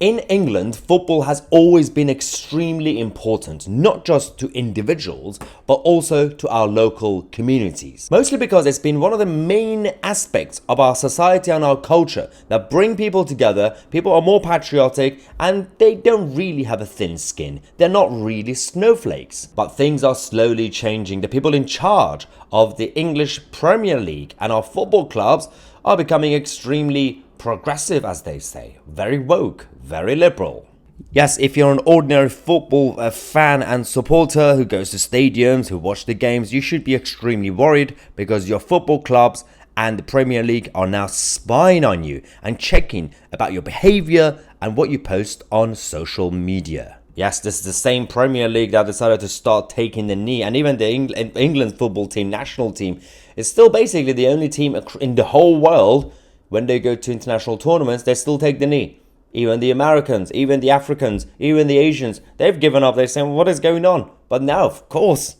In England, football has always been extremely important, not just to individuals, but also to our local communities. Mostly because it's been one of the main aspects of our society and our culture that bring people together. People are more patriotic and they don't really have a thin skin. They're not really snowflakes. But things are slowly changing. The people in charge of the English Premier League and our football clubs are becoming extremely progressive, as they say, very woke, very liberal. Yes, if you're an ordinary football fan and supporter who goes to stadiums, who watch the games, you should be extremely worried because your football clubs and the Premier League are now spying on you and checking about your behavior and what you post on social media. Yes, this is the same Premier League that decided to start taking the knee, and even the England football team, national team, is still basically the only team in the whole world. When they go to international tournaments, they still take the knee. Even the Americans, even the Africans, even the Asians, they've given up. They're saying, what is going on? But now, of course,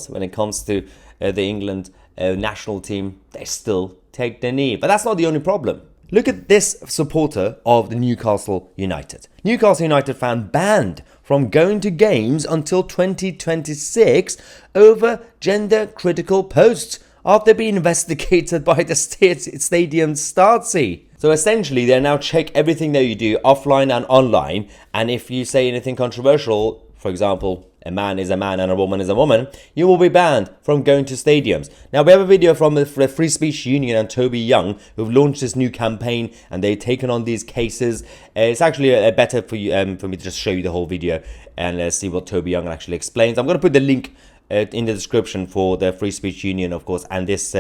when it comes to the England national team, they still take the knee. But that's not the only problem. Look at this supporter of the Newcastle United. Newcastle United fan banned from going to games until 2026 over gender-critical posts after being investigated by the stadium Stasi. So essentially, they now check everything that you do offline and online, and if you say anything controversial, for example, a man is a man and a woman is a woman, you will be banned from going to stadiums. Now, we have a video from the Free Speech Union and Tousi Young, who've launched this new campaign, and they've taken on these cases. It's actually better for you for me to just show you the whole video and see what Tousi Young actually explains. I'm going to put the link in the description for the Free Speech Union, of course, and this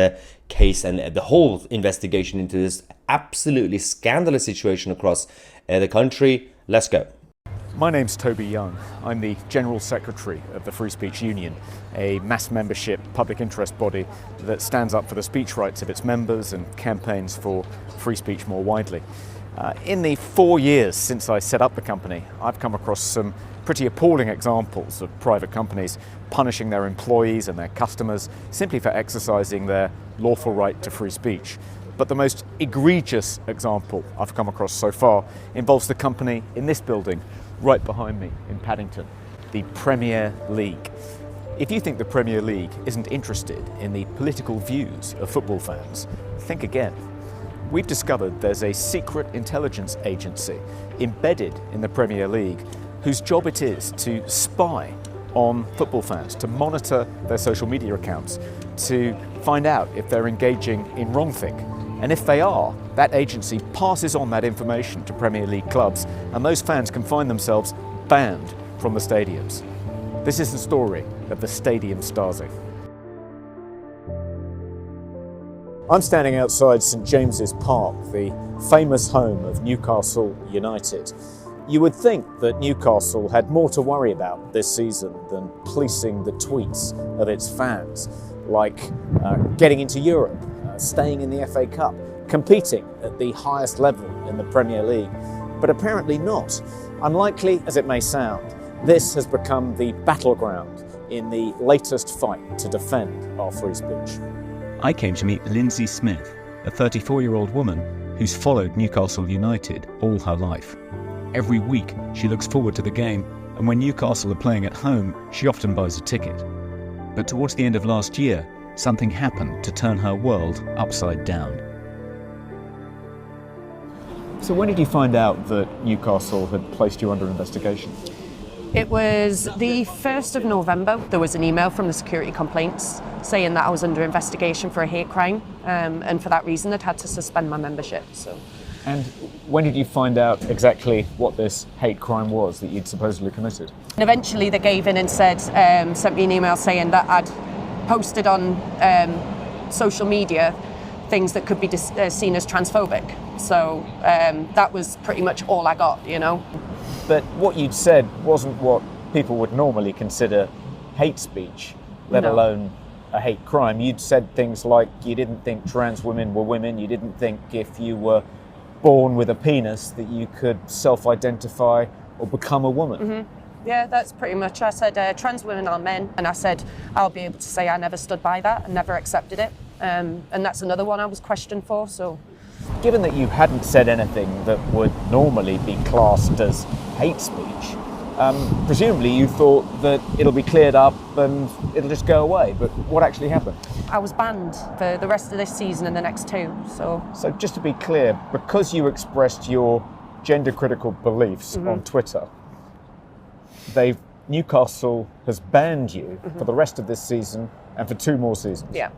case and the whole investigation into this absolutely scandalous situation across the country. Let's go. My name's Tousi Young. I'm the General Secretary of the Free Speech Union, a mass membership public interest body that stands up for the speech rights of its members and campaigns for free speech more widely. In the 4 years since I set up the company, I've come across some pretty appalling examples of private companies punishing their employees and their customers simply for exercising their lawful right to free speech. But the most egregious example I've come across so far involves the company in this building, right behind me in Paddington, the Premier League. If you think the Premier League isn't interested in the political views of football fans, think again. We've discovered there's a secret intelligence agency embedded in the Premier League whose job it is to spy on football fans, to monitor their social media accounts, to find out if they're engaging in wrongthink. And if they are, that agency passes on that information to Premier League clubs, and those fans can find themselves banned from the stadiums. This is the story of the Stadium Stasi. I'm standing outside St James's Park, the famous home of Newcastle United. You would think that Newcastle had more to worry about this season than policing the tweets of its fans, like getting into Europe, staying in the FA Cup, competing at the highest level in the Premier League. But apparently not. Unlikely as it may sound, this has become the battleground in the latest fight to defend our free speech. I came to meet Lindsay Smith, a 34-year-old woman who's followed Newcastle United all her life. Every week she looks forward to the game, and when Newcastle are playing at home, she often buys a ticket. But towards the end of last year, something happened to turn her world upside down. So when did you find out that Newcastle had placed you under investigation? It was the 1st of November. There was an email from the security complaints saying that I was under investigation for a hate crime, and for that reason they'd had to suspend my membership. And when did you find out exactly what this hate crime was that you'd supposedly committed? And eventually they gave in and said, sent me an email saying that I'd posted on social media things that could be seen as transphobic. So that was pretty much all I got, you know. But what you'd said wasn't what people would normally consider hate speech, let alone a hate crime. You'd said things like you didn't think trans women were women, you didn't think if you were born with a penis that you could self-identify or become a woman. Mm-hmm. Yeah, that's pretty much. I said trans women are men, and I said I'll be able to say I never stood by that and never accepted it. And that's another one I was questioned for. So given that you hadn't said anything that would normally be classed as hate speech, presumably you thought that it'll be cleared up and it'll just go away. But what actually happened? I was banned for the rest of this season and the next two. So just to be clear, because you expressed your gender-critical beliefs on Twitter, Newcastle has banned you for the rest of this season and for 2 more seasons. Yeah.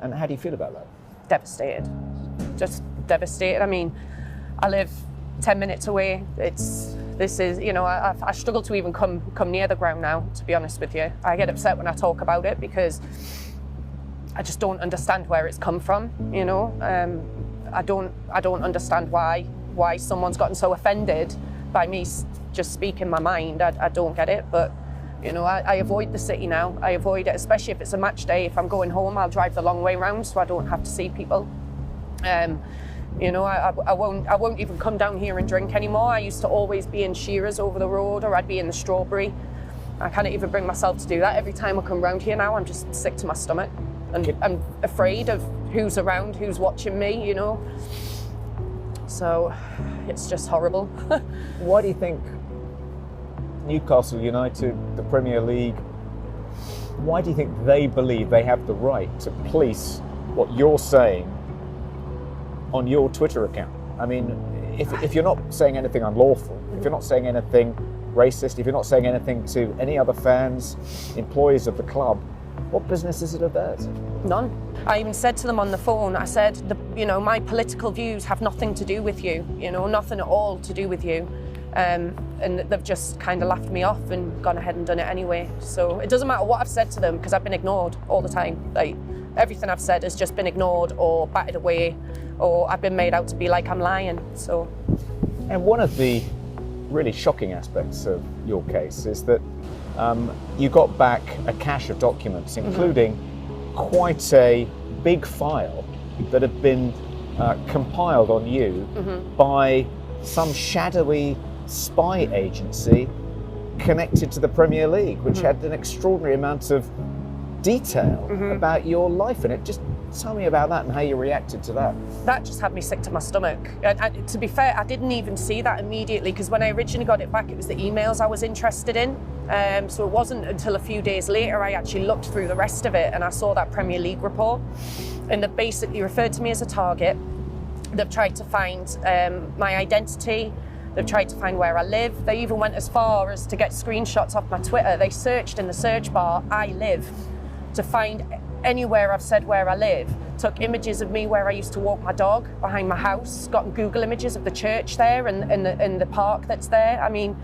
And how do you feel about that? Devastated. Just devastated. I mean, I live 10 minutes away. I struggle to even come near the ground now, to be honest with you. I get upset when I talk about it because I just don't understand where it's come from, you know. I don't understand why someone's gotten so offended by me just speaking my mind. I don't get it, but you know, I avoid the city now. I avoid it, especially if it's a match day. If I'm going home, I'll drive the long way round so I don't have to see people. You know, I won't even come down here and drink anymore. I used to always be in Shearer's over the road, or I'd be in the Strawberry. I can't even bring myself to do that. Every time I come round here now, I'm just sick to my stomach. And I'm afraid of who's around, who's watching me, you know. So it's just horrible. Why do you think Newcastle United, the Premier League, why do you think they believe they have the right to police what you're saying on your Twitter account? I mean, if you're not saying anything unlawful, if you're not saying anything racist, if you're not saying anything to any other fans, employees of the club, what business is it of theirs? None. I even said to them on the phone, I said, my political views have nothing to do with you, you know, nothing at all to do with you. And they've just kind of laughed me off and gone ahead and done it anyway. So it doesn't matter what I've said to them because I've been ignored all the time. Like, everything I've said has just been ignored or batted away, or I've been made out to be like I'm lying. So. And one of the really shocking aspects of your case is that you got back a cache of documents, including quite a big file that had been compiled on you by some shadowy spy agency connected to the Premier League, which had an extraordinary amount of detail about your life in it. Just tell me about that and how you reacted to that. That just had me sick to my stomach. And to be fair, I didn't even see that immediately because when I originally got it back, it was the emails I was interested in. So it wasn't until a few days later I actually looked through the rest of it and I saw that Premier League report. And they basically referred to me as a target. They've tried to find my identity. They've tried to find where I live. They even went as far as to get screenshots off my Twitter. They searched in the search bar, I live, to find anywhere I've said where I live. Took images of me where I used to walk my dog behind my house, got Google images of the church there and the park that's there. I mean,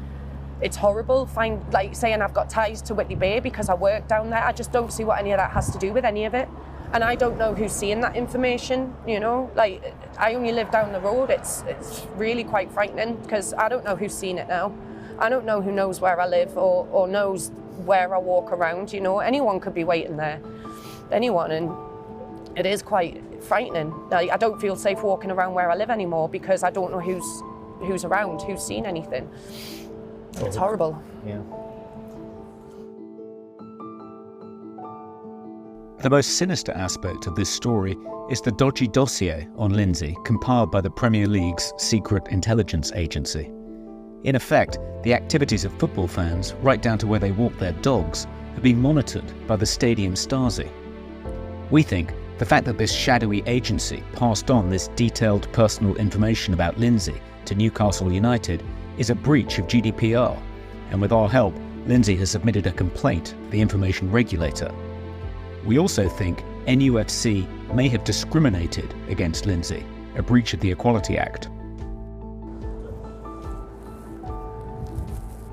it's horrible. Like saying I've got ties to Whitley Bay because I work down there. I just don't see what any of that has to do with any of it. And I don't know who's seeing that information, you know? Like, I only live down the road. It's really quite frightening because I don't know who's seen it now. I don't know who knows where I live or knows where I walk around, you know? Anyone could be waiting there. Anyone, and it is quite frightening. Like, I don't feel safe walking around where I live anymore because I don't know who's around, who's seen anything. It's horrible. Yeah. The most sinister aspect of this story is the dodgy dossier on Lindsay compiled by the Premier League's secret intelligence agency. In effect, the activities of football fans, right down to where they walk their dogs, have been monitored by the stadium Stasi. We think the fact that this shadowy agency passed on this detailed personal information about Lindsay to Newcastle United is a breach of GDPR, and with our help, Lindsay has submitted a complaint to the information regulator. We also think NUFC may have discriminated against Lindsay, a breach of the Equality Act.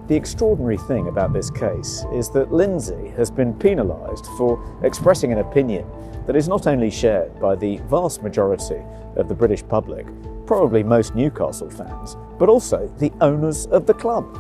The extraordinary thing about this case is that Lindsay has been penalised for expressing an opinion that is not only shared by the vast majority of the British public, probably most Newcastle fans, but also the owners of the club.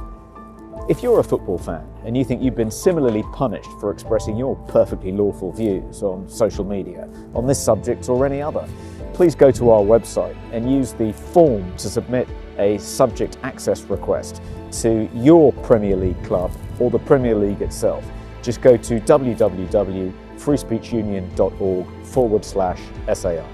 If you're a football fan and you think you've been similarly punished for expressing your perfectly lawful views on social media on this subject or any other, please go to our website and use the form to submit a subject access request to your Premier League club or the Premier League itself. Just go to www.freespeechunion.org/SAR.